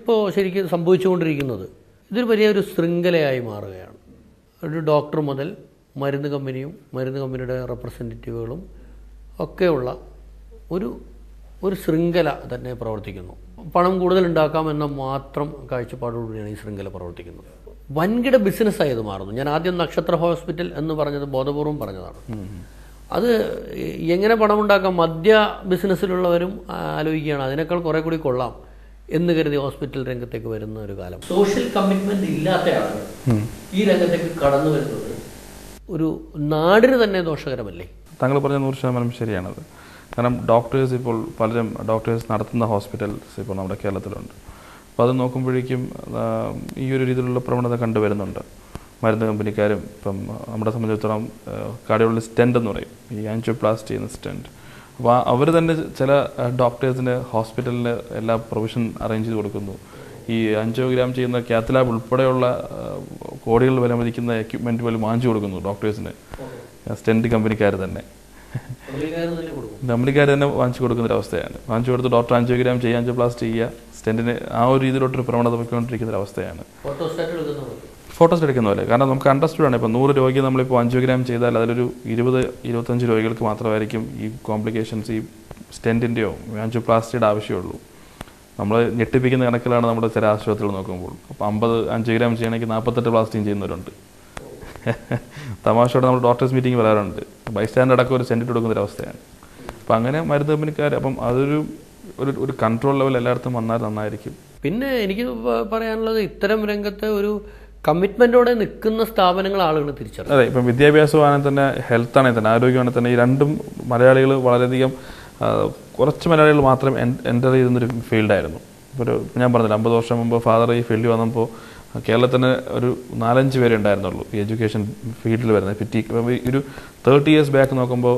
ഇപ്പോൾ ശരിക്കും സംഭവിച്ചുകൊണ്ടിരിക്കുന്നത് ഇതൊരു വലിയൊരു ശൃംഖലയായി മാറുകയാണ്. ഒരു ഡോക്ടർ മുതൽ മരുന്ന് കമ്പനിയും മരുന്ന് കമ്പനിയുടെ റെപ്രസെൻറ്റേറ്റീവുകളും ഒക്കെയുള്ള ഒരു ശൃംഖല തന്നെ പ്രവർത്തിക്കുന്നു. പണം കൂടുതൽ ഉണ്ടാക്കാമെന്ന മാത്രം കാഴ്ചപ്പാടോടുകൂടിയാണ് ഈ ശൃംഖല പ്രവർത്തിക്കുന്നത്. വൻകിട ബിസിനസ്സായി ഇത് മാറുന്നു. ഞാൻ ആദ്യം നക്ഷത്ര ഹോസ്പിറ്റൽ എന്ന് പറഞ്ഞത് ബോധപൂർവം പറഞ്ഞതാണ്. അത് എങ്ങനെ പണമുണ്ടാക്കാം മദ്യ ബിസിനസ്സിലുള്ളവരും ആലോചിക്കുകയാണ് അതിനേക്കാൾ കുറെ കൂടി കൊള്ളാം എന്ന് കരുതി ഹോസ്പിറ്റൽ രംഗത്തേക്ക് വരുന്ന ഒരു കാലം. സോഷ്യൽ കമ്മിറ്റ്മെന്റ് ഇല്ലാത്ത ആളുകൾ ഈ രംഗത്തേക്ക് കടന്നു വരുന്നത് ഒരു നാടിന് തന്നെ ദോഷകരമല്ലേ? താങ്കൾ പറഞ്ഞ 100% ശരിയാണത്. കാരണം ഡോക്ടേഴ്സ് ഇപ്പോൾ പലരും ഡോക്ടേഴ്സ് നടത്തുന്ന ഹോസ്പിറ്റൽസ് ഇപ്പോൾ നമ്മുടെ കേരളത്തിലുണ്ട്. അപ്പോൾ അത് നോക്കുമ്പോഴേക്കും ഈ ഒരു രീതിയിലുള്ള പ്രവണത കണ്ടുവരുന്നുണ്ട്. മരുന്ന് കമ്പനിക്കാരും ഇപ്പം നമ്മളെ സംബന്ധിച്ചിടത്തോളം കാർഡിയോളജി സ്റ്റെൻറ്റ് എന്ന് പറയും, ഈ ആൻജിയോപ്ലാസ്റ്റി ചെയ്യുന്ന സ്റ്റെൻറ്റ്. അപ്പോൾ അവർ തന്നെ ചില ഡോക്ടേഴ്സിന് ഹോസ്പിറ്റലിന് എല്ലാ പ്രൊവിഷൻ അറേഞ്ച് ചെയ്ത് കൊടുക്കുന്നു. ഈ ആൻജിയോഗ്രാം ചെയ്യുന്ന കാത്ത് ലാബ് ഉൾപ്പെടെയുള്ള കോടികൾ വില മതിക്കുന്ന എക്യുപ്മെൻറ്റ് പോലും വാങ്ങിച്ചു കൊടുക്കുന്നു ഡോക്ടേഴ്സിന്. സ്റ്റെൻറ്റ് കമ്പനിക്കാർ തന്നെ വാങ്ങിച്ചു കൊടുക്കുന്നൊരവസ്ഥയാണ്. വാങ്ങിച്ചു കൊടുത്ത് ഡോക്ടർ ആൻജിയോഗ്രാം ചെയ്യുക, ആൻജിയോപ്ലാസ്റ്റി ചെയ്യുക, സ്റ്റെൻറ്റിന് ആ ഒരു രീതിയിലോട്ടൊരു പ്രവണത പോയിക്കൊണ്ടിരിക്കുന്ന ഒരു അവസ്ഥയാണ്. ഫോട്ടോസ് എടുക്കുന്ന പോലെ. കാരണം നമുക്ക് അണ്ടർസ്റ്റുഡ് ആണ്. ഇപ്പോൾ 100 രോഗി നമ്മളിപ്പോൾ ആൻജിയോഗ്രാം ചെയ്താൽ അതിലൊരു 20-25 രോഗികൾക്ക് മാത്രമായിരിക്കും ഈ കോംപ്ലിക്കേഷൻസ്, ഈ സ്റ്റെൻറ്റിൻ്റെയോ ആൻജിയോപ്ലാസ്റ്റിയുടെ ആവശ്യമുള്ളൂ. നമ്മൾ ഞെട്ടിപ്പിക്കുന്ന കണക്കിലാണ് നമ്മുടെ ചില ആശുപത്രികൾ നോക്കുമ്പോൾ. അപ്പോൾ 50 ആൻജിയോഗ്രാം ചെയ്യണമെങ്കിൽ 48 പ്ലാസ്റ്റിയും ചെയ്യുന്നവരുണ്ട്. തമാശയോടെ നമ്മൾ ഡോക്ടേഴ്സ് മീറ്റിംഗ് വരാറുണ്ട്. ബൈസ്റ്റാൻഡ് അടക്കം ഒരു സെൻറ്റിട്ട് കൊടുക്കുന്നൊരവസ്ഥയാണ്. അപ്പം അങ്ങനെ മരുന്ന് കമ്പനിക്കാർ, അപ്പം അതൊരു ഒരു കൺട്രോൾ ലെവൽ എല്ലായിടത്തും വന്നാൽ നന്നായിരിക്കും. പിന്നെ എനിക്ക് പറയാനുള്ളത് ഇത്തരം രംഗത്ത് ഒരു കമ്മിറ്റ്മെൻറ്റോടെ നിൽക്കുന്ന സ്ഥാപനങ്ങൾ ആളുകൾ തിരിച്ചറിയും. അതെ, ഇപ്പം വിദ്യാഭ്യാസമാണെങ്കിൽ തന്നെ ഹെൽത്താണെങ്കിൽ തന്നെ ആരോഗ്യമാണെങ്കിൽ തന്നെ ഈ രണ്ടും മലയാളികൾ വളരെയധികം കുറച്ച് മലയാളികൾ മാത്രം എൻ്റർ ചെയ്യുന്നൊരു ഫീൽഡായിരുന്നു. ഇപ്പോൾ ഞാൻ പറഞ്ഞില്ല 50 വർഷം മുമ്പ് ഫാദർ ഈ ഫീൽഡിൽ വന്നപ്പോൾ കേരളത്തിന് ഒരു 4-5 പേരെ ഉണ്ടായിരുന്നുള്ളൂ ഈ എഡ്യൂക്കേഷൻ ഫീൽഡിൽ വരുന്നത്. ഒരു 30 years ബാക്ക് നോക്കുമ്പോൾ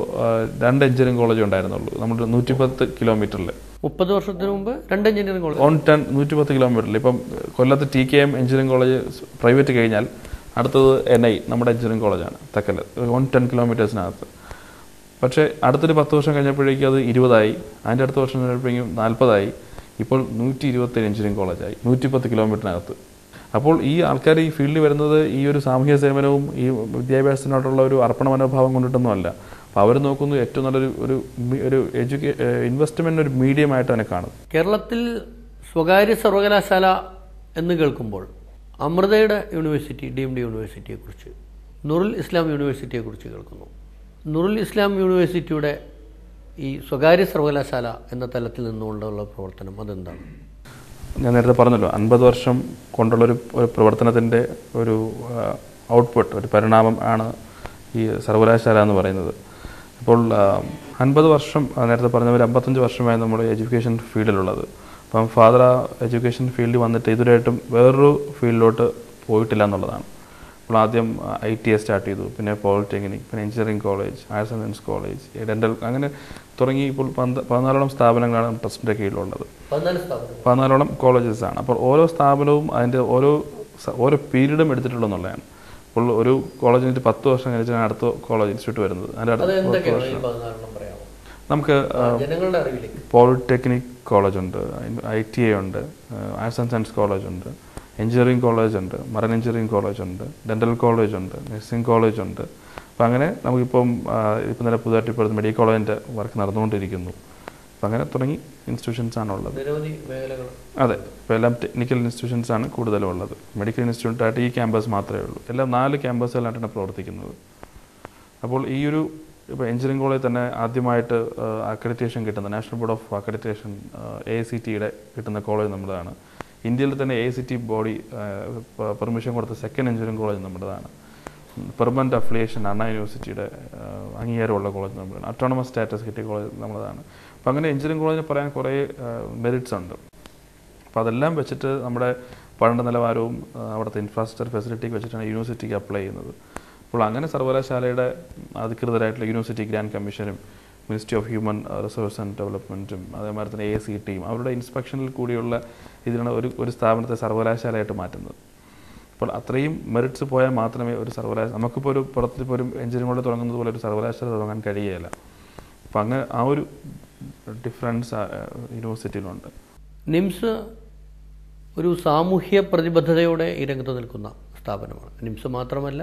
2 എഞ്ചിനീയറിംഗ് കോളേജ് ഉണ്ടായിരുന്നുള്ളൂ നമ്മുടെ 110 കിലോമീറ്ററിൽ. 30 വർഷത്തിന് മുമ്പ് 2 എഞ്ചിനീയറിംഗ് കോളേജ് ഓൺ 110 കിലോമീറ്ററിൽ. ഇപ്പം കൊല്ലത്ത് TKM എഞ്ചിനീയറിംഗ് കോളേജ് പ്രൈവറ്റ് കഴിഞ്ഞാൽ അടുത്തത് NI നമ്മുടെ എഞ്ചിനീയറിംഗ് കോളേജാണ് തെക്കല്, ഓൺ 10 കിലോമീറ്റേഴ്സിനകത്ത്. പക്ഷേ അടുത്തൊരു 10 വർഷം കഴിഞ്ഞപ്പോഴേക്കും അത് 20ആയി, അതിൻ്റെ അടുത്ത വർഷം കഴിഞ്ഞപ്പോഴേക്കും 40ആയി, ഇപ്പോൾ 127 എഞ്ചിനീയറിംഗ് കോളേജായി 110 കിലോമീറ്ററിനകത്ത്. അപ്പോൾ ഈ ആൾക്കാർ ഈ ഫീൽഡിൽ വരുന്നത് ഈ ഒരു സാമൂഹ്യ സേവനവും ഈ വിദ്യാഭ്യാസത്തിനോടുള്ള ഒരു അർപ്പണ മനോഭാവം കൊണ്ടിട്ടൊന്നുമല്ല. അപ്പോൾ അവർ നോക്കുന്നു ഏറ്റവും നല്ലൊരു ഒരു ഇൻവെസ്റ്റ്മെൻറ്റ് ഒരു മീഡിയമായിട്ട് തന്നെ കാണും. കേരളത്തിൽ സ്വകാര്യ സർവകലാശാല എന്ന് കേൾക്കുമ്പോൾ അമൃതയുടെ യൂണിവേഴ്സിറ്റി, ഡീംഡ് യൂണിവേഴ്സിറ്റിയെക്കുറിച്ച്, നുറുൽ ഇസ്ലാം യൂണിവേഴ്സിറ്റിയെക്കുറിച്ച് കേൾക്കുന്നു. നുറുൽ ഇസ്ലാം യൂണിവേഴ്സിറ്റിയുടെ ഈ സ്വകാര്യ സർവകലാശാല എന്ന തലത്തിൽ നിന്നുകൊണ്ടുള്ള പ്രവർത്തനം അതെന്താണ്? ഞാൻ നേരത്തെ പറഞ്ഞല്ലോ 50 വർഷം കൊണ്ടുള്ളൊരു പ്രവർത്തനത്തിൻ്റെ ഒരു ഔട്ട്പുട്ട്, ഒരു പരിണാമം ആണ് ഈ സർവകലാശാല എന്ന് പറയുന്നത്. അപ്പോൾ 50 വർഷം നേരത്തെ പറഞ്ഞവർ 55 വർഷമായി നമ്മുടെ എഡ്യൂക്കേഷൻ ഫീൽഡിലുള്ളത്. അപ്പം ഫാദർ ആ എഡ്യൂക്കേഷൻ ഫീൽഡിൽ വന്നിട്ട് ഇതുവരെയായിട്ടും വേറൊരു ഫീൽഡിലോട്ട് പോയിട്ടില്ല എന്നുള്ളതാണ്. അപ്പോൾ ആദ്യം ITA സ്റ്റാർട്ട് ചെയ്തു, പിന്നെ പോളിടെക്നിക്, പിന്നെ engineering college, higher science college, dental, അങ്ങനെ തുടങ്ങി ഇപ്പോൾ 14ഓളം സ്ഥാപനങ്ങളാണ് ട്രസ്റ്റിൻ്റെ കീഴിലുള്ളത്. 14ഓളം കോളേജസ് ആണ്. അപ്പോൾ ഓരോ സ്ഥാപനവും അതിൻ്റെ ഓരോ പീരീഡും എടുത്തിട്ടുള്ളതെന്നുള്ളതാണ്. ഇപ്പോൾ ഒരു കോളേജിന് 10 വർഷം കഴിഞ്ഞാൽ അടുത്ത കോളേജ് ഇൻസ്റ്റിറ്റ്യൂട്ട് വരുന്നത്. നമുക്ക് പോളിടെക്നിക് കോളേജ് ഉണ്ട്, ITA ഉണ്ട്, ആർട്സ് ആൻഡ് സയൻസ് കോളേജ് ഉണ്ട്, എഞ്ചിനീയറിംഗ് കോളേജ് ഉണ്ട്, മറൈൻ എഞ്ചിനീയറിംഗ് കോളേജ് ഉണ്ട്, ഡെൻ്റൽ കോളേജ് ഉണ്ട്, നഴ്സിംഗ് കോളേജ് ഉണ്ട്. അപ്പം അങ്ങനെ നമുക്കിപ്പം ഇപ്പം തന്നെ പുതുതായിട്ട് ഇപ്പോൾ മെഡിക്കൽ കോളേജിൻ്റെ വർക്ക് നടന്നുകൊണ്ടിരിക്കുന്നു. അപ്പം അങ്ങനെ തുടങ്ങി ഇൻസ്റ്റിറ്റ്യൂഷൻസാണുള്ളത്. അതെ, ഇപ്പോൾ എല്ലാം ടെക്നിക്കൽ ഇൻസ്റ്റിറ്റ്യൂഷൻസാണ് കൂടുതലും ഉള്ളത്. മെഡിക്കൽ ഇൻസ്റ്റിറ്റ്യൂട്ടായിട്ട് ഈ ക്യാമ്പസ് മാത്രമേ ഉള്ളൂ. എല്ലാം 4 ക്യാമ്പസുകളായിട്ടാണ് പ്രവർത്തിക്കുന്നത്. അപ്പോൾ ഈ ഒരു ഇപ്പോൾ എഞ്ചിനീയറിംഗ് കോളേജ് തന്നെ ആദ്യമായിട്ട് അക്രഡിറ്റേഷൻ കിട്ടുന്ന നാഷണൽ ബോർഡ് ഓഫ് അക്രഡിറ്റേഷൻ AICTEയുടെ കിട്ടുന്ന കോളേജ് നമ്മുടേതാണ്. ഇന്ത്യയിൽ തന്നെ AICTE ബോഡി പെർമിഷൻ കൊടുത്ത സെക്കൻഡ് എഞ്ചിനീയറിംഗ് കോളേജ് നമ്മുടേതാണ്. പെർമനൻറ്റ് അഫിലിയേഷൻ അണ്ണാ യൂണിവേഴ്സിറ്റിയുടെ അംഗീകാരമുള്ള കോളേജ് നമ്മുടേതാണ്. ഓട്ടോണമസ് സ്റ്റാറ്റസ് കിട്ടിയ കോളേജ് നമ്മുടേതാണ്. അപ്പോൾ അങ്ങനെ എഞ്ചിനീയറിംഗ് കോളേജിന് പറയാൻ കുറേ മെറിറ്റ്സ് ഉണ്ട്. അപ്പോൾ അതെല്ലാം വെച്ചിട്ട് നമ്മുടെ പഠന നിലവാരവും അവിടുത്തെ ഇൻഫ്രാസ്ട്രക്ചർ ഫെസിലിറ്റിക്ക് വെച്ചിട്ടാണ് യൂണിവേഴ്സിറ്റിക്ക് അപ്ലൈ ചെയ്യുന്നത്. അപ്പോൾ അങ്ങനെ സർവകലാശാലയുടെ അധികൃതരായിട്ടുള്ള യൂണിവേഴ്സിറ്റി ഗ്രാൻഡ് കമ്മീഷനും ministry of human resource and ഡെവലപ്മെൻറ്റും അതേമാതിരി തന്നെ AICTEയും അവരുടെ ഇൻസ്പെക്ഷനിൽ കൂടിയുള്ള ഇതിനാണ് ഒരു സ്ഥാപനത്തെ സർവകലാശാലയായിട്ട് മാറ്റുന്നത്. അപ്പോൾ അത്രയും മെറിറ്റ്സ് പോയാൽ മാത്രമേ ഒരു സർവകലാശാല, നമുക്കിപ്പോൾ ഒരു പുറത്തിപ്പോൾ ഒരു എഞ്ചിനീയറിംഗ് കോളേജ് തുടങ്ങുന്നത് പോലെ ഒരു സർവകലാശാല തുടങ്ങാൻ കഴിയുകയില്ല. അപ്പോൾ അങ്ങനെ ആ ഒരു ഡിഫറൻസ് യൂണിവേഴ്സിറ്റിയിലുണ്ട്. നിംസ് ഒരു സാമൂഹ്യ പ്രതിബദ്ധതയോടെ ഈ രംഗത്ത് നിൽക്കുന്ന സ്ഥാപനമാണ്. നിംസ് മാത്രമല്ല,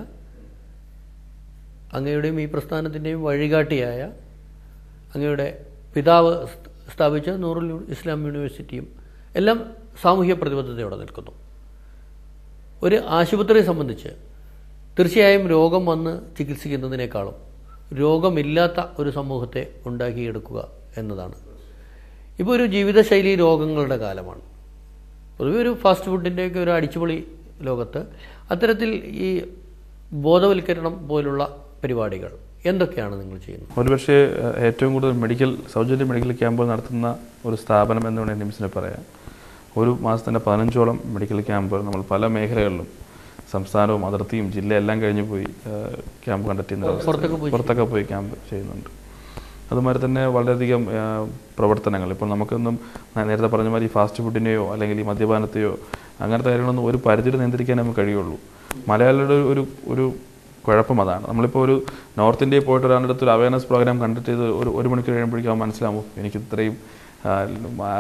അങ്ങയുടെയും ഈ പ്രസ്ഥാനത്തിൻ്റെയും വഴികാട്ടിയായ അങ്ങയുടെ പിതാവ് സ്ഥാപിച്ച നൂറുൽ ഇസ്ലാം യൂണിവേഴ്സിറ്റിയും എല്ലാം സാമൂഹ്യ പ്രതിബദ്ധതയോടെ നിൽക്കുന്നു. ഒരു ആശുപത്രിയെ സംബന്ധിച്ച് തീർച്ചയായും രോഗം വന്ന് ചികിത്സിക്കുന്നതിനേക്കാളും രോഗമില്ലാത്ത ഒരു സമൂഹത്തെ ഉണ്ടാക്കിയെടുക്കുക എന്നതാണ്. ഇപ്പോൾ ഒരു ജീവിതശൈലി രോഗങ്ങളുടെ കാലമാണ്. പൊതുവെ ഒരു ഫാസ്റ്റ് ഫുഡിൻ്റെയൊക്കെ ഒരു അടിച്ചുപൊളി ലോകത്ത് അത്തരത്തിൽ ഈ ബോധവൽക്കരണം പോലുള്ള പരിപാടികൾ എന്തൊക്കെയാണ് നിങ്ങൾ ചെയ്യുന്നത്? ഒരുപക്ഷെ ഏറ്റവും കൂടുതൽ സൗജന്യ മെഡിക്കൽ ക്യാമ്പുകൾ നടത്തുന്ന ഒരു സ്ഥാപനം എന്ന് വേണമെങ്കിൽ നിംസിനെ പറയാം. ഒരു മാസത്തിൻ്റെ 15ഓളം മെഡിക്കൽ ക്യാമ്പുകൾ നമ്മൾ പല മേഖലകളിലും സംസ്ഥാനവും അതിർത്തിയും ജില്ലയെല്ലാം കഴിഞ്ഞ് പോയി ക്യാമ്പ് കണ്ടക്ട് ചെയ്യുന്ന പുറത്തൊക്കെ പോയി ക്യാമ്പ് ചെയ്യുന്നുണ്ട്. അതുമാതിരി തന്നെ വളരെയധികം പ്രവർത്തനങ്ങൾ ഇപ്പോൾ നമുക്കൊന്നും നേരത്തെ പറഞ്ഞ മാതിരി ഫാസ്റ്റ് ഫുഡിനെയോ അല്ലെങ്കിൽ ഈ മദ്യപാനത്തെയോ അങ്ങനത്തെ കാര്യങ്ങളൊന്നും ഒരു പരിധിയിൽ നിയന്ത്രിക്കാൻ നമുക്ക് കഴിയുള്ളൂ. മലയാളിയുടെ ഒരു കുഴപ്പം അതാണ്. നമ്മളിപ്പോൾ ഒരു നോർത്ത് ഇന്ത്യയിൽ പോയിട്ട് ഒരാളുടെ അടുത്ത് ഒരു അവയർനെസ് പ്രോഗ്രാം കണ്ടക്ട് ചെയ്ത് ഒരു മണിക്കൂർ കഴിയുമ്പോഴേക്കും അവൻ മനസ്സിലാവും എനിക്ക്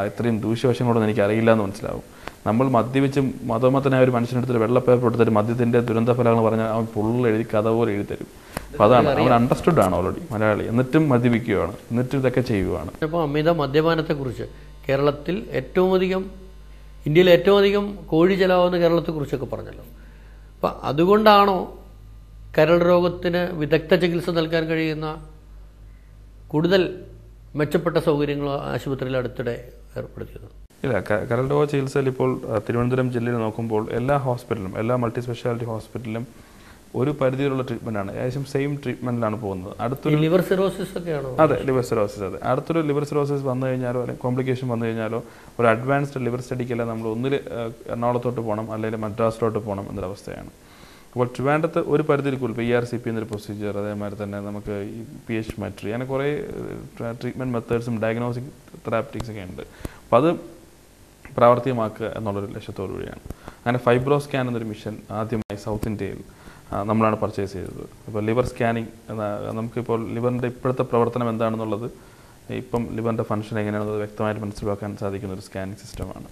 ഇത്രയും ദൂഷ്യവശങ്ങളോടൊന്നും എനിക്ക് അറിയില്ല എന്ന് മനസ്സിലാവും. നമ്മൾ മദ്യപിച്ച് മതമത്തനായ ഒരു മനുഷ്യനെടുത്തൊരു വെള്ളപ്പേപ്പർ കൊടുത്തിട്ട് മദ്യത്തിൻ്റെ ദുരന്തഫലങ്ങൾ പറഞ്ഞാൽ അവൻ ഫുള്ള് എഴുതി കഥ പോലെ എഴുതിത്തരും. അപ്പോൾ അതാണ് അവൻ അണ്ടർസ്റ്റുഡ് ആണ് ഓൾറെഡി മലയാളി, എന്നിട്ടും മദ്യപിക്കുകയാണ്, എന്നിട്ടും ഇതൊക്കെ ചെയ്യുകയാണ്. അപ്പോൾ അമിത മദ്യപാനത്തെക്കുറിച്ച് കേരളത്തിൽ ഇന്ത്യയിൽ ഏറ്റവും അധികം കോഴി ചെലവാകുന്ന കേരളത്തെക്കുറിച്ചൊക്കെ പറഞ്ഞല്ലോ. അപ്പം അതുകൊണ്ടാണോ കരൾ രോഗത്തിന് വിദഗ്ധ ചികിത്സ നൽകാൻ കഴിയുന്ന കൂടുതൽ മെച്ചപ്പെട്ട സൗകര്യങ്ങൾ ആശുപത്രിയിൽ അടുത്തിടെ ഏർപ്പെടുത്തിയത്? ഇല്ല, കരൾ രോഗ ചികിത്സയിൽ ഇപ്പോൾ തിരുവനന്തപുരം ജില്ലയിൽ നോക്കുമ്പോൾ എല്ലാ ഹോസ്പിറ്റലിലും, എല്ലാ മൾട്ടി സ്പെഷ്യാലിറ്റി ഹോസ്പിറ്റലിലും ഒരു പരിധിയിലുള്ള ട്രീറ്റ്മെൻറ്റാണ്. ഏകദേശം സെയിം ട്രീറ്റ്മെൻറ്റിലാണ് പോകുന്നത്. അടുത്തൊരു ലിവർ സിറോസിസ് ഒക്കെയാണോ? അതെ, ലിവർ സിറോസിസ്. അതെ, അടുത്തൊരു ലിവർ സിറോസിസ് വന്നു കഴിഞ്ഞാലോ അല്ലെങ്കിൽ കോംപ്ലിക്കേഷൻ വന്നു കഴിഞ്ഞാലോ ഒരു അഡ്വാൻസ്ഡ് ലിവർ സ്റ്റഡിക്കെല്ലാം നമ്മൾ ഒന്നിൽ എറണാകുളത്തോട്ട് പോകണം അല്ലെങ്കിൽ മദ്രാസിലോട്ട് പോകണം എന്നൊരവസ്ഥയാണ്. അപ്പോൾ ട്രിവാൻഡ്രത്ത് ഒരു പരിധിയിൽ കൂടുതൽ ERCP എന്നൊരു പ്രൊസീജിയർ, അതേമാതിരി തന്നെ നമുക്ക് ഈ PH മെട്രി, അങ്ങനെ കുറേ ട്രീറ്റ്മെൻറ്റ് മെത്തേഡ്സും ഡയഗ്നോസ്റ്റിക് തെറാപ്റ്റിക്സ് ഒക്കെ ഉണ്ട്. അപ്പോൾ അത് പ്രാവർത്തികമാക്കുക എന്നുള്ളൊരു ലക്ഷ്യത്തോടു കൂടിയാണ്. അങ്ങനെ ഫൈബ്രോ സ്കാൻ എന്നൊരു മിഷൻ ആദ്യമായി സൗത്ത് ഇന്ത്യയിൽ നമ്മളാണ് പർച്ചേസ് ചെയ്തത്. ഇപ്പോൾ ലിവർ സ്കാനിങ് നമുക്കിപ്പോൾ ലിവറിൻ്റെ ഇപ്പോഴത്തെ പ്രവർത്തനം എന്താണെന്നുള്ളത്, ഇപ്പം ലിവറിൻ്റെ ഫംഗ്ഷൻ എങ്ങനെയാണെന്നത് വ്യക്തമായിട്ട് മനസ്സിലാക്കാൻ സാധിക്കുന്ന ഒരു സ്കാനിങ് സിസ്റ്റമാണ്.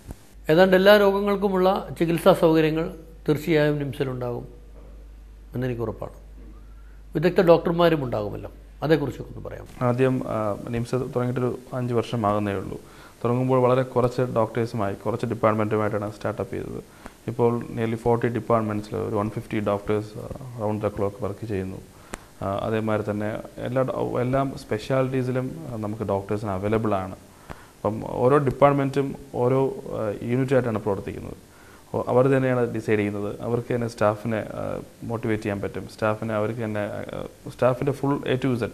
ഏതാണ്ട് എല്ലാ രോഗങ്ങൾക്കുമുള്ള ചികിത്സാ സൗകര്യങ്ങൾ തീർച്ചയായും നിംസിലുണ്ടാകും എന്നെനിക്ക് ഉറപ്പാണ്. വിദഗ്ധ ഡോക്ടർമാരും ഉണ്ടാകുമല്ലോ, അതേക്കുറിച്ചൊക്കെ ഒന്ന് പറയാം. ആദ്യം നിംസ് തുടങ്ങിയിട്ടൊരു 5 വർഷമാകുന്നേ ഉള്ളൂ. തുടങ്ങുമ്പോൾ വളരെ കുറച്ച് ഡോക്ടേഴ്സുമായി, കുറച്ച് ഡിപ്പാർട്ട്മെൻറ്റുമായിട്ടാണ് സ്റ്റാർട്ടപ്പ് ചെയ്തത്. ഇപ്പോൾ നിയർലി 40 ഡിപ്പാർട്ട്മെൻറ്റ്സിൽ ഒരു 150 doctors round the clock work ചെയ്യുന്നു. അതേമാതിരി തന്നെ എല്ലാ സ്പെഷ്യാലിറ്റീസിലും നമുക്ക് ഡോക്ടേഴ്സിന് അവൈലബിൾ ആണ്. അപ്പം ഓരോ ഡിപ്പാർട്ട്മെൻറ്റും ഓരോ യൂണിറ്റായിട്ടാണ് പ്രവർത്തിക്കുന്നത്. അവർ തന്നെയാണ് ഡിസൈഡ് ചെയ്യുന്നത്. അവർക്ക് തന്നെ സ്റ്റാഫിനെ മോട്ടിവേറ്റ് ചെയ്യാൻ പറ്റും. അവർക്ക് തന്നെ സ്റ്റാഫിൻ്റെ ഫുൾ A to Z.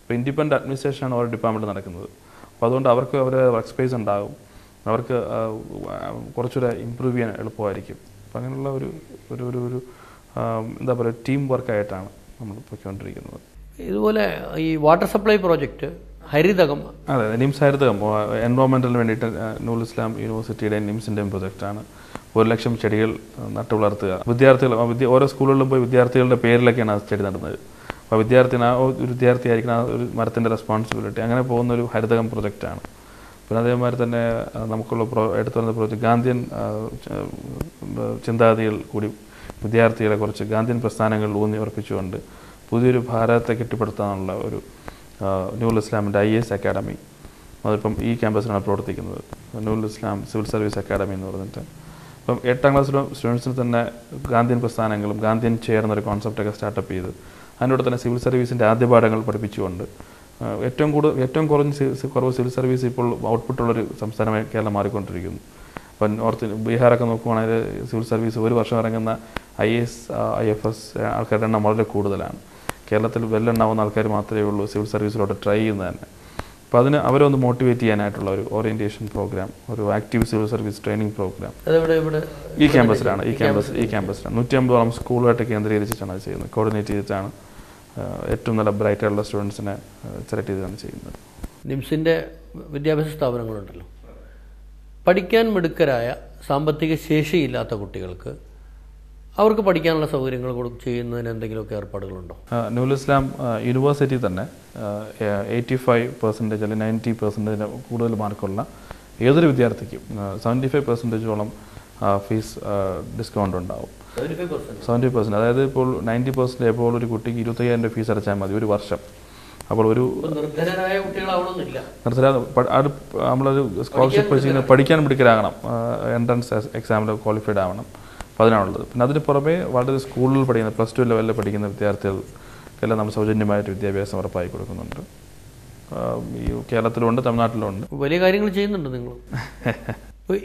ഇപ്പോൾ ഇൻഡിപെൻഡൻറ്റ് അഡ്മിനിസ്ട്രേഷനാണ് ഓരോ ഡിപ്പാർട്ട്മെൻറ്റ് നടക്കുന്നത്. അപ്പോൾ അതുകൊണ്ട് അവർക്ക് അവരുടെ വർക്ക് സ്പേസ് ഉണ്ടാകും, അവർക്ക് കുറച്ചുകൂടെ ഇമ്പ്രൂവ് ചെയ്യാൻ എളുപ്പമായിരിക്കും. അപ്പോൾ അങ്ങനെയുള്ള ഒരു എന്താ പറയുക, ടീം വർക്കായിട്ടാണ് നമ്മൾ പോയിക്കൊണ്ടിരിക്കുന്നത്. ഇതുപോലെ ഈ വാട്ടർ സപ്ലൈ പ്രോജക്റ്റ് ഹരിതകം, അതെ, നിംസ് ഹരിതകം എൻവയോൺമെൻറ്റലിന് വേണ്ടിയിട്ട് നൂറുൽ ഇസ്ലാം യൂണിവേഴ്സിറ്റിയുടെ നിംസിൻ്റെയും പ്രൊജക്റ്റാണ്. 100,000 ചെടികൾ നട്ടു വളർത്തുക. ഓരോ സ്കൂളുകളിലും പോയി വിദ്യാർത്ഥികളുടെ പേരിലൊക്കെയാണ് ആ ചെടി നടുന്നത്. അപ്പോൾ ഒരു വിദ്യാർത്ഥിയായിരിക്കണം ആ ഒരു മരത്തിൻ്റെ റെസ്പോൺസിബിലിറ്റി. അങ്ങനെ പോകുന്നൊരു ഹരിതകം പ്രൊജക്റ്റാണ്. പിന്നെ അതേമാതിരി തന്നെ നമുക്കുള്ള എടുത്തു വരുന്ന പ്രോജക്റ്റ് ഗാന്ധിയൻ ചിന്താഗതികൾ കൂടി വിദ്യാർത്ഥികളെ കുറിച്ച് ഗാന്ധിയൻ പ്രസ്ഥാനങ്ങളിൽ ഊന്നി ഉറപ്പിച്ചുകൊണ്ട് പുതിയൊരു ഭാരതത്തെ കെട്ടിപ്പടുത്താനുള്ള ഒരു നൂറുൽ ഇസ്ലാമിൻ്റെ IAS അക്കാഡമി, അതിപ്പം ഈ ക്യാമ്പസിലാണ് പ്രവർത്തിക്കുന്നത്. നൂറുൽ ഇസ്ലാം സിവിൽ സർവീസ് അക്കാഡമി എന്ന് പറഞ്ഞിട്ട്. അപ്പം 8ാം ക്ലാസ്സിലെ സ്റ്റുഡൻസിന് തന്നെ ഗാന്ധിയൻ പ്രസ്ഥാനങ്ങളും ഗാന്ധിയൻ ചേർന്നൊരു കോൺസെപ്റ്റൊക്കെ സ്റ്റാർട്ടപ്പ് ചെയ്ത് അതിനോട് തന്നെ സിവിൽ സർവീസിൻ്റെ ആദ്യ പാഠങ്ങൾ പഠിപ്പിച്ചുകൊണ്ട് ഏറ്റവും കുറവ് സിവിൽ സർവീസ് ഇപ്പോൾ ഔട്ട്പുട്ടുള്ളൊരു സംസ്ഥാനമായി കേരളം മാറിക്കൊണ്ടിരിക്കുന്നു. അപ്പം ബീഹാറൊക്കെ നോക്കുവാണെങ്കിൽ സിവിൽ സർവീസ് ഒരു വർഷം ഇറങ്ങുന്ന IAS IFS ആൾക്കാരുടെ എണ്ണം വളരെ കൂടുതലാണ്. കേരളത്തിൽ വെല്ലെണ്ണാവുന്ന ആൾക്കാർ മാത്രമേ ഉള്ളൂ സിവിൽ സർവീസിലോട്ട് ട്രൈ ചെയ്യുന്നത് തന്നെ. അപ്പോൾ അതിന് അവരെ ഒന്ന് മോട്ടിവേറ്റ് ചെയ്യാനായിട്ടുള്ള ഒരു ഓറിയൻറ്റേഷൻ പ്രോഗ്രാം, ഒരു active civil service training program ഈ ക്യാമ്പസിലാണ്. 150ഓളം സ്കൂളുമായിട്ട് കേന്ദ്രീകരിച്ചിട്ടാണ് അത് ചെയ്യുന്നത്. കോർഡിനേറ്റ് ചെയ്തിട്ടാണ് ഏറ്റവും നല്ല ബ്രൈറ്റായിട്ടുള്ള സ്റ്റുഡൻസിനെ സെലക്ട് ചെയ്താണ് ചെയ്യുന്നത്. നിംസിൻ്റെ വിദ്യാഭ്യാസ സ്ഥാപനങ്ങളുണ്ടല്ലോ, പഠിക്കാൻ മിടുക്കരായ സാമ്പത്തിക ശേഷിയില്ലാത്ത കുട്ടികൾക്ക് അവർക്ക് പഠിക്കാനുള്ള സൗകര്യങ്ങൾ ചെയ്യുന്നതിന് എന്തെങ്കിലുമൊക്കെ ഏർപ്പാടുകളുണ്ടോ? നൂറുൽ ഇസ്ലാം യൂണിവേഴ്സിറ്റി തന്നെ 85% അല്ലെങ്കിൽ 90% കൂടുതൽ മാർക്കുള്ള ഏതൊരു വിദ്യാർത്ഥിക്കും 75%ഓളം ഫീസ് ഡിസ്കൗണ്ട് ഉണ്ടാവും 75%. അതായത് ഇപ്പോൾ 90% ഇപ്പോൾ ഒരു കുട്ടിക്ക് 25,000 രൂപ ഫീസ് അടച്ചാൽ മതി ഒരു വർഷം. അപ്പോൾ ഒരു നിർധനരായ കുട്ടികളാവണമെന്നില്ല, നമ്മളൊരു സ്കോളർഷിപ്പ് വെച്ച് പഠിക്കാൻ മിടുക്കരാകണം, എൻട്രൻസ് എക്സാമിൽ ക്വാളിഫൈഡ് ആവണം. അപ്പോൾ അതിനാണുള്ളത്. പിന്നെ അതിന് പുറമെ വളരെ സ്കൂളിൽ പഠിക്കുന്ന +2 ലെവലിൽ പഠിക്കുന്ന വിദ്യാർത്ഥികൾക്കെല്ലാം നമ്മൾ സൗജന്യമായിട്ട് വിദ്യാഭ്യാസം ഉറപ്പായി കൊടുക്കുന്നുണ്ട്. ഈ കേരളത്തിലുണ്ട്, തമിഴ്നാട്ടിലുണ്ട്. വലിയ കാര്യങ്ങൾ ചെയ്യുന്നുണ്ട് നിങ്ങൾ.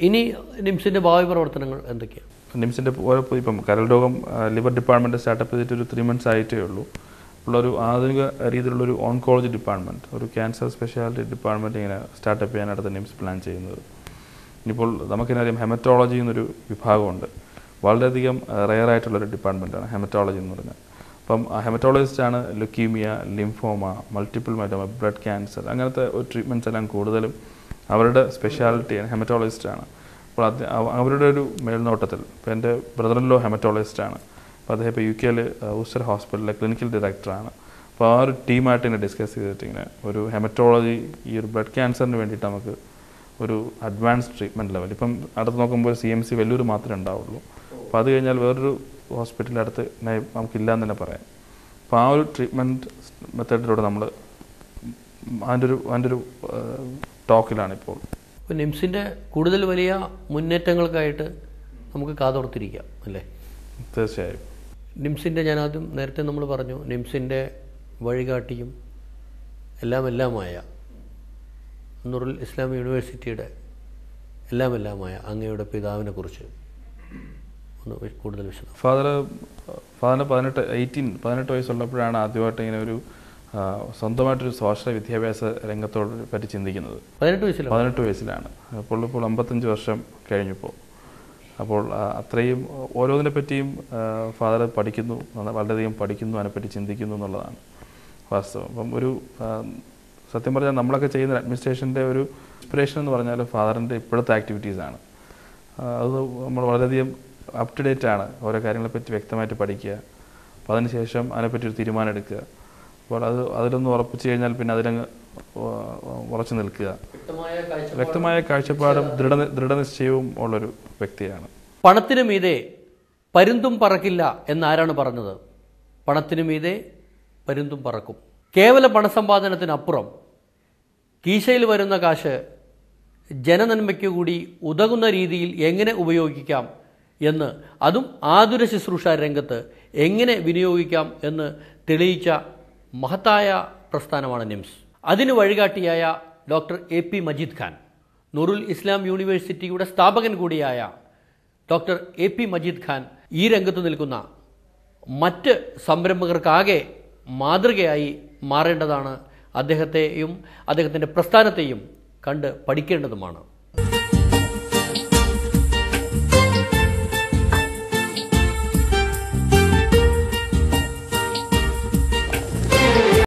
ഇനി നിംസിന്റെ ഭാവി പ്രവർത്തനങ്ങൾ എന്തൊക്കെയാണ്? നിംസിൻ്റെ ഓരോ ഇപ്പം കരൾ രോഗം ലിവർ ഡിപ്പാർട്ട്മെൻറ്റ് സ്റ്റാർട്ടപ്പ് ചെയ്തിട്ട് ഒരു 3 months ആയിട്ടേ ഉള്ളൂ. ഉള്ളൊരു ആധുനിക രീതിയിലുള്ളൊരു ഓൺകോളജി ഡിപ്പാർട്ട്മെൻറ്റ്, ഒരു ക്യാൻസർ സ്പെഷ്യാലിറ്റി ഡിപ്പാർട്ട്മെൻറ്റ് ഇങ്ങനെ സ്റ്റാർട്ടപ്പ് ചെയ്യാനായിട്ട് നിംസ് പ്ലാൻ ചെയ്യുന്നത്. ഇനിയിപ്പോൾ നമുക്കിനറിയാം ഹെമറ്റോളജി എന്നൊരു വിഭാഗമുണ്ട്. വളരെയധികം റെയറായിട്ടുള്ളൊരു ഡിപ്പാർട്ട്മെൻറ്റാണ് ഹെമറ്റോളജി എന്ന് പറഞ്ഞാൽ. അപ്പം ആ ഹെമറ്റോളജിസ്റ്റാണ് leukaemia, lymphoma, multiple myeloma, blood cancer അങ്ങനത്തെ ഒരു ട്രീറ്റ്മെൻറ്റ്സ് എല്ലാം കൂടുതലും അവരുടെ സ്പെഷ്യാലിറ്റിയാണ്, ഹെമറ്റോളജിസ്റ്റാണ്. അപ്പോൾ അവരുടെ ഒരു മേൽനോട്ടത്തിൽ ഇപ്പോൾ എൻ്റെ ബ്രദറിൻലോ ഹെമറ്റോളജിസ്റ്റാണ്. അപ്പോൾ അദ്ദേഹം ഇപ്പോൾ UK ഊസ്റ്റർ ഹോസ്പിറ്റലിലെ ക്ലിനിക്കൽ ഡയറക്ടറാണ്. അപ്പോൾ ആ ഒരു ടീമായിട്ട് ഇങ്ങനെ ഡിസ്കസ് ചെയ്തിട്ട് ഇങ്ങനെ ഒരു ഹെമറ്റോളജി ഈ ഒരു ബ്ലഡ് ക്യാൻസറിന് വേണ്ടിയിട്ട് നമുക്ക് ഒരു അഡ്വാൻസ്ഡ് ട്രീറ്റ്മെൻറ്റ് ലെവൽ ഇപ്പം അടുത്ത് നോക്കുമ്പോൾ CMC വെല്ലൂർ മാത്രമേ ഉണ്ടാവുള്ളൂ. അപ്പോൾ അത് കഴിഞ്ഞാൽ വേറൊരു ഹോസ്പിറ്റലിൻ്റെ അടുത്ത് നമുക്കില്ല എന്ന് തന്നെ പറയാം. അപ്പോൾ ആ ഒരു ട്രീറ്റ്മെൻറ്റ് മെത്തേഡിലൂടെ നമ്മൾ അതിൻ്റെ ഒരു ടോക്കിലാണിപ്പോൾ. ഇപ്പോൾ നിംസിൻ്റെ കൂടുതൽ വലിയ മുന്നേറ്റങ്ങൾക്കായിട്ട് നമുക്ക് കാതോർത്തിരിക്കാം അല്ലേ? തീർച്ചയായും. നിംസിൻ്റെ നേരത്തെ നമ്മൾ പറഞ്ഞു, നിംസിൻ്റെ വഴികാട്ടിയും എല്ലാമായ നൂറുൽ ഇസ്ലാം യൂണിവേഴ്സിറ്റിയുടെ എല്ലാമായ അങ്ങയുടെ പിതാവിനെ കുറിച്ച് ഒന്ന് കൂടുതൽ വിശദം. ഫാദറിന് 18 വയസ്സുള്ളപ്പോഴാണ് ആദ്യമായിട്ട് ഇങ്ങനെ ഒരു സ്വന്തമായിട്ടൊരു സ്വാശ്രയ വിദ്യാഭ്യാസ രംഗത്തോട് പറ്റി ചിന്തിക്കുന്നത്. 18 വയസ്സിലാണ്. ഇപ്പോൾ 55 വർഷം കഴിഞ്ഞപ്പോൾ. അപ്പോൾ അത്രയും ഓരോന്നിനെ പറ്റിയും ഫാദർ പഠിക്കുന്നു, വളരെയധികം പഠിക്കുന്നു, അതിനെപ്പറ്റി ചിന്തിക്കുന്നു എന്നുള്ളതാണ് വാസ്തവം. അപ്പം ഒരു സത്യം പറഞ്ഞാൽ നമ്മളൊക്കെ ചെയ്യുന്ന അഡ്മിനിസ്ട്രേഷൻ്റെ ഒരു ഇൻസ്പിറേഷൻ എന്ന് പറഞ്ഞാൽ ഫാദറിൻ്റെ ഇപ്പോഴത്തെ ആക്ടിവിറ്റീസാണ്. അത് നമ്മൾ വളരെയധികം അപ് ടു ഡേറ്റ് ആണ്. ഓരോ കാര്യങ്ങളെപ്പറ്റി വ്യക്തമായിട്ട് പഠിക്കുക, അപ്പോൾ അതിനുശേഷം അതിനെപ്പറ്റി ഒരു തീരുമാനം എടുക്കുക. അപ്പോൾ അതിലൊന്ന് ഉറപ്പിച്ചു കഴിഞ്ഞാൽ പിന്നെ അതിലങ്ങ് ഉറച്ചു നിൽക്കുക. വ്യക്തമായ കാഴ്ചപ്പാടും ദൃഢനിശ്ചയവും ഉള്ളൊരു വ്യക്തിയാണ്. പണത്തിനു മീതെ പരുന്തും പറക്കില്ല എന്നാരാണ് പറഞ്ഞത്? പണത്തിനു മീതെ പരുന്തും പറക്കും. കേവല പണസമ്പാദനത്തിനപ്പുറം കീശയിൽ വരുന്ന കാശ് ജനനന്മയ്ക്കു കൂടി ഉതകുന്ന രീതിയിൽ എങ്ങനെ ഉപയോഗിക്കാം എന്ന്, അതും ആതുര ശുശ്രൂഷ രംഗത്ത് എങ്ങനെ വിനിയോഗിക്കാം എന്ന് തെളിയിച്ച മഹത്തായ പ്രസ്ഥാനമാണ് നിംസ്. അതിന് വഴികാട്ടിയായ ഡോക്ടർ AP മജീദ് ഖാൻ, നൂറുൽ ഇസ്ലാം യൂണിവേഴ്സിറ്റിയുടെ സ്ഥാപകൻ കൂടിയായ ഡോക്ടർ AP മജീദ് ഖാൻ ഈ രംഗത്ത് നിൽക്കുന്ന മറ്റ് സംരംഭകർക്കാകെ മാതൃകയായി മാറേണ്ടതാണ്. അദ്ദേഹത്തെയും അദ്ദേഹത്തിൻ്റെ പ്രസ്ഥാനത്തെയും കണ്ട് പഠിക്കേണ്ടതുമാണ്.